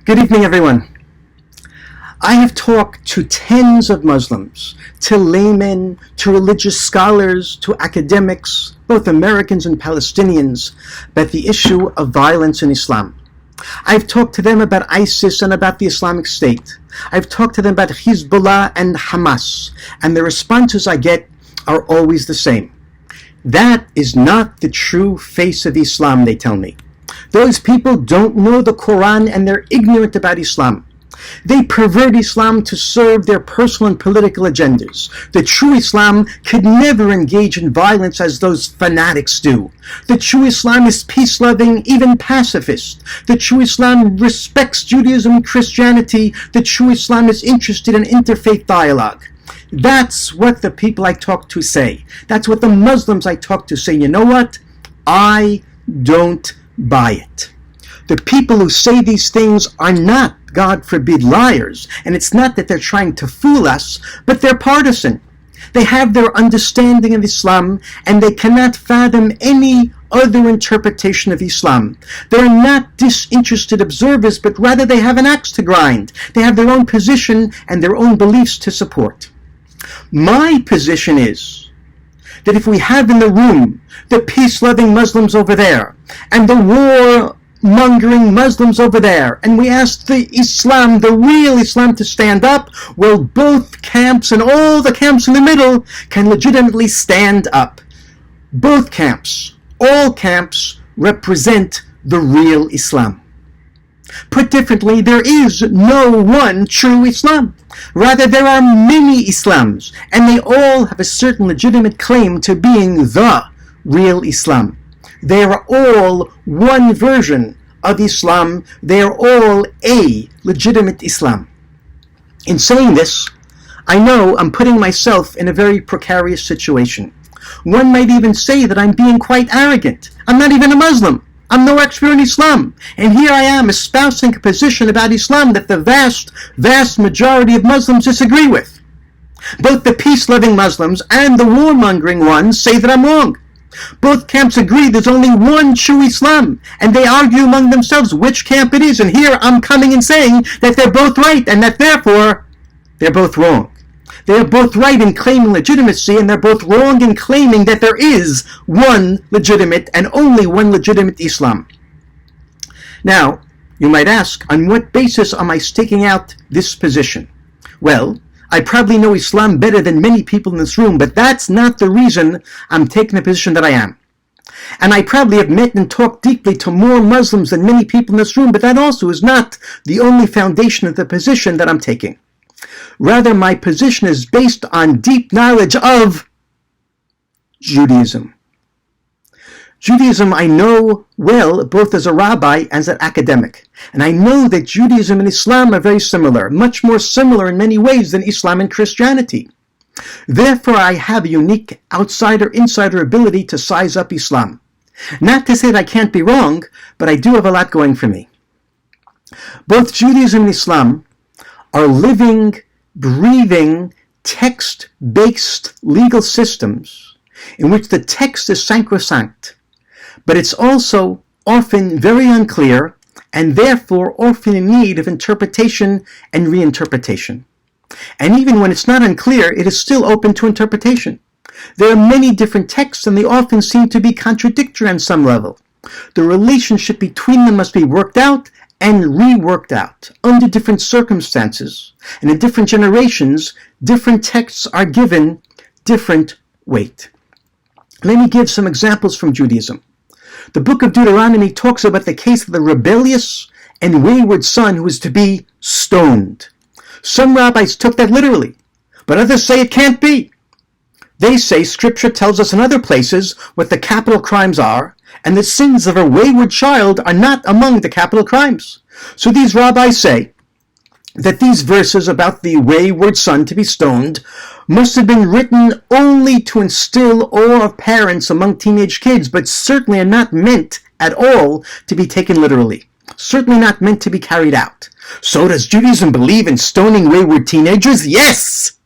Good evening, everyone. I have talked to tens of Muslims, to laymen, to religious scholars, to academics, both Americans and Palestinians, about the issue of violence in Islam. I've talked to them about ISIS and about the Islamic State. I've talked to them about Hezbollah and Hamas, and the responses I get are always the same. That is not the true face of Islam, they tell me. Those people don't know the Quran and they're ignorant about Islam. They pervert Islam to serve their personal and political agendas. The true Islam could never engage in violence as those fanatics do. The true Islam is peace-loving, even pacifist. The true Islam respects Judaism and Christianity. The true Islam is interested in interfaith dialogue. That's what the people I talk to say. That's what the Muslims I talk to say. You know what? I don't buy it. The people who say these things are not, God forbid, liars. And it's not that they're trying to fool us, but they're partisan. They have their understanding of Islam, and they cannot fathom any other interpretation of Islam. They're not disinterested observers, but rather they have an axe to grind. They have their own position and their own beliefs to support. My position is that if we have in the room the peace-loving Muslims over there and the war-mongering Muslims over there, and we ask the Islam, the real Islam, to stand up, well, both camps and all the camps in the middle can legitimately stand up. Both camps, all camps, represent the real Islam. Put differently, there is no one true Islam. Rather, there are many Islams, and they all have a certain legitimate claim to being the real Islam. They are all one version of Islam. They are all a legitimate Islam. In saying this, I know I'm putting myself in a very precarious situation. One might even say that I'm being quite arrogant. I'm not even a Muslim. I'm no expert in Islam, and here I am espousing a position about Islam that the vast, vast majority of Muslims disagree with. Both the peace-loving Muslims and the warmongering ones say that I'm wrong. Both camps agree there's only one true Islam, and they argue among themselves which camp it is, and here I'm coming and saying that they're both right, and that therefore they're both wrong. They are both right in claiming legitimacy, and they're both wrong in claiming that there is one legitimate and only one legitimate Islam. Now, you might ask, on what basis am I staking out this position? Well, I probably know Islam better than many people in this room, but that's not the reason I'm taking the position that I am. And I probably have met and talked deeply to more Muslims than many people in this room, but that also is not the only foundation of the position that I'm taking. Rather, my position is based on deep knowledge of Judaism. Judaism I know well, both as a rabbi and as an academic. And I know that Judaism and Islam are very similar, much more similar in many ways than Islam and Christianity. Therefore, I have a unique outsider-insider ability to size up Islam. Not to say that I can't be wrong, but I do have a lot going for me. Both Judaism and Islam are living, breathing, text-based legal systems in which the text is sacrosanct, but it's also often very unclear and therefore often in need of interpretation and reinterpretation. And even when it's not unclear, it is still open to interpretation. There are many different texts and they often seem to be contradictory on some level. The relationship between them must be worked out and reworked out under different circumstances. And in different generations, different texts are given different weight. Let me give some examples from Judaism. The book of Deuteronomy talks about the case of the rebellious and wayward son who is to be stoned. Some rabbis took that literally, but others say it can't be. They say Scripture tells us in other places what the capital crimes are, and the sins of a wayward child are not among the capital crimes. So these rabbis say that these verses about the wayward son to be stoned must have been written only to instill awe of parents among teenage kids, but certainly are not meant at all to be taken literally. Certainly not meant to be carried out. So does Judaism believe in stoning wayward teenagers? Yes!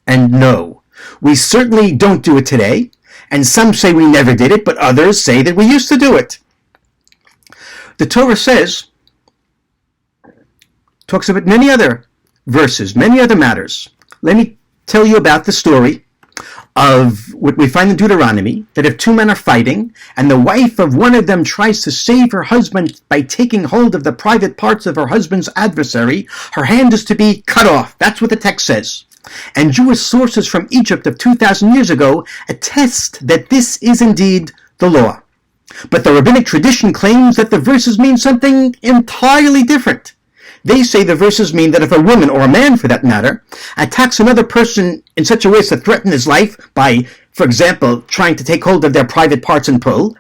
And no. We certainly don't do it today, and some say we never did it, but others say that we used to do it. The Torah says talks about many other verses, many other matters. Let me tell you about the story of what we find in Deuteronomy, that if two men are fighting, and the wife of one of them tries to save her husband by taking hold of the private parts of her husband's adversary, her hand is to be cut off. That's what the text says. And Jewish sources from Egypt of 2,000 years ago attest that this is indeed the law. But the rabbinic tradition claims that the verses mean something entirely different. They say the verses mean that if a woman, or a man for that matter, attacks another person in such a way as to threaten his life by, for example, trying to take hold of their private parts and pull,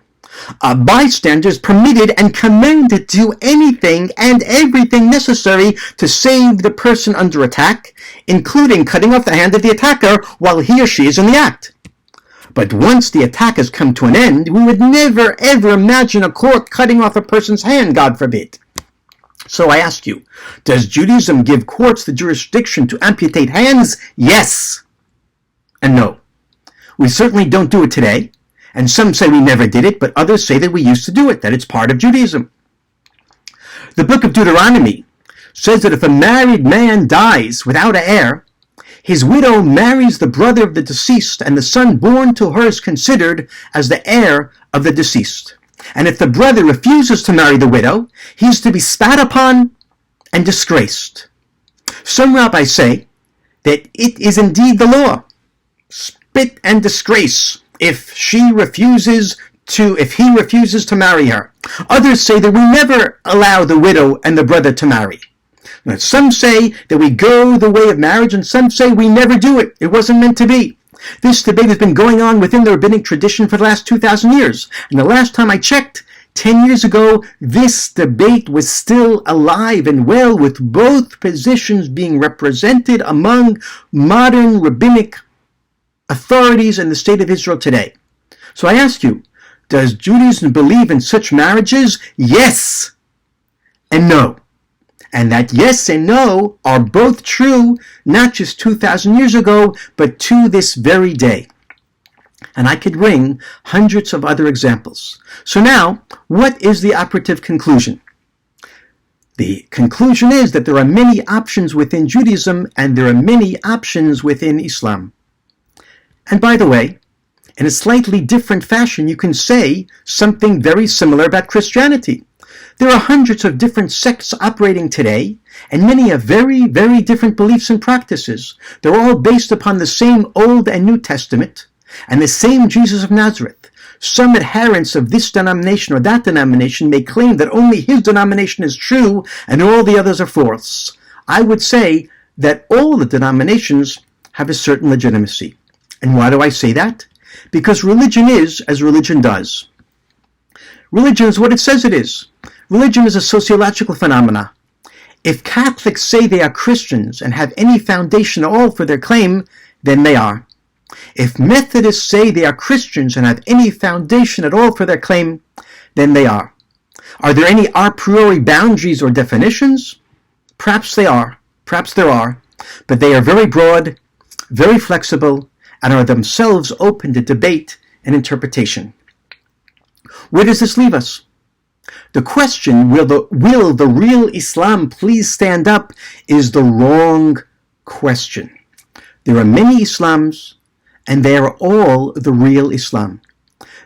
bystanders permitted and commanded to do anything and everything necessary to save the person under attack, including cutting off the hand of the attacker while he or she is in the act. But once the attack has come to an end, we would never ever imagine a court cutting off a person's hand, God forbid. So I ask you, does Judaism give courts the jurisdiction to amputate hands? Yes and no. We certainly don't do it today, and some say we never did it, but others say that we used to do it, that it's part of Judaism. The book of Deuteronomy says that if a married man dies without an heir, his widow marries the brother of the deceased, and the son born to her is considered as the heir of the deceased. And if the brother refuses to marry the widow, he is to be spat upon and disgraced. Some rabbis say that it is indeed the law. Spit and disgrace if he refuses to marry her. Others say that we never allow the widow and the brother to marry. Now, some say that we go the way of marriage, and some say we never do it. It wasn't meant to be. This debate has been going on within the rabbinic tradition for the last 2,000 years. And the last time I checked, 10 years ago, this debate was still alive and well, with both positions being represented among modern rabbinic authorities in the state of Israel today. So I ask you, does Judaism believe in such marriages? Yes and no. And that yes and no are both true, not just 2,000 years ago, but to this very day. And I could bring hundreds of other examples. So now, what is the operative conclusion? The conclusion is that there are many options within Judaism, and there are many options within Islam. And by the way, in a slightly different fashion, you can say something very similar about Christianity. There are hundreds of different sects operating today, and many have very, very different beliefs and practices. They're all based upon the same Old and New Testament, and the same Jesus of Nazareth. Some adherents of this denomination or that denomination may claim that only his denomination is true, and all the others are false. I would say that all the denominations have a certain legitimacy. And why do I say that? Because religion is as religion does. Religion is what it says it is. Religion is a sociological phenomena. If Catholics say they are Christians and have any foundation at all for their claim, then they are. If Methodists say they are Christians and have any foundation at all for their claim, then they are. Are there any a priori boundaries or definitions? Perhaps they are. Perhaps there are. But they are very broad, very flexible, and are themselves open to debate and interpretation. Where does this leave us? The question, will the real Islam please stand up, is the wrong question. There are many Islams, and they are all the real Islam.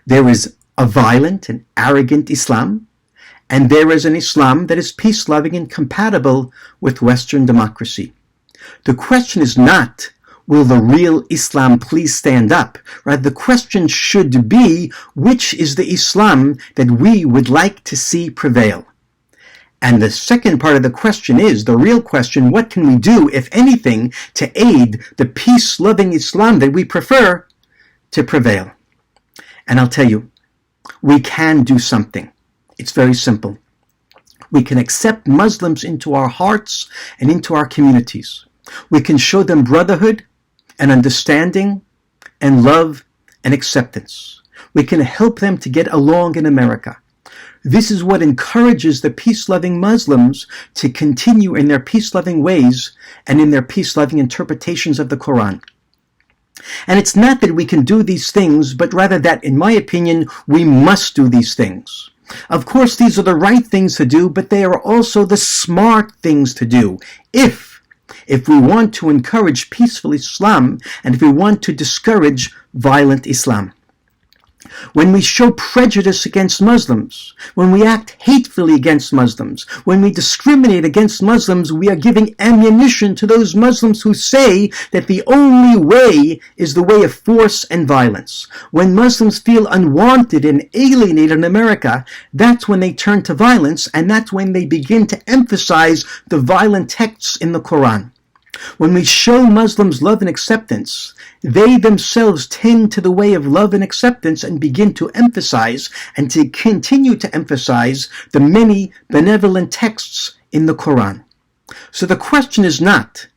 There is a violent and arrogant Islam, and there is an Islam that is peace-loving and compatible with Western democracy. The question is not, will the real Islam please stand up? Rather, the question should be, which is the Islam that we would like to see prevail? And the second part of the question is, the real question, what can we do, if anything, to aid the peace-loving Islam that we prefer to prevail? And I'll tell you, we can do something. It's very simple. We can accept Muslims into our hearts and into our communities. We can show them brotherhood and understanding and love and acceptance. We can help them to get along in America. This is what encourages the peace-loving Muslims to continue in their peace-loving ways and in their peace-loving interpretations of the Quran. And it's not that we can do these things, but rather that, in my opinion, we must do these things. Of course, these are the right things to do, but they are also the smart things to do. If we want to encourage peaceful Islam, and if we want to discourage violent Islam. When we show prejudice against Muslims, when we act hatefully against Muslims, when we discriminate against Muslims, we are giving ammunition to those Muslims who say that the only way is the way of force and violence. When Muslims feel unwanted and alienated in America, that's when they turn to violence, and that's when they begin to emphasize the violent texts in the Quran. When we show Muslims love and acceptance, they themselves tend to the way of love and acceptance and begin to emphasize and to continue to emphasize the many benevolent texts in the Quran. So the question is not,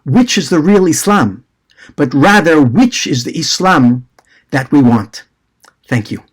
which is the real Islam, but rather, which is the Islam that we want? Thank you.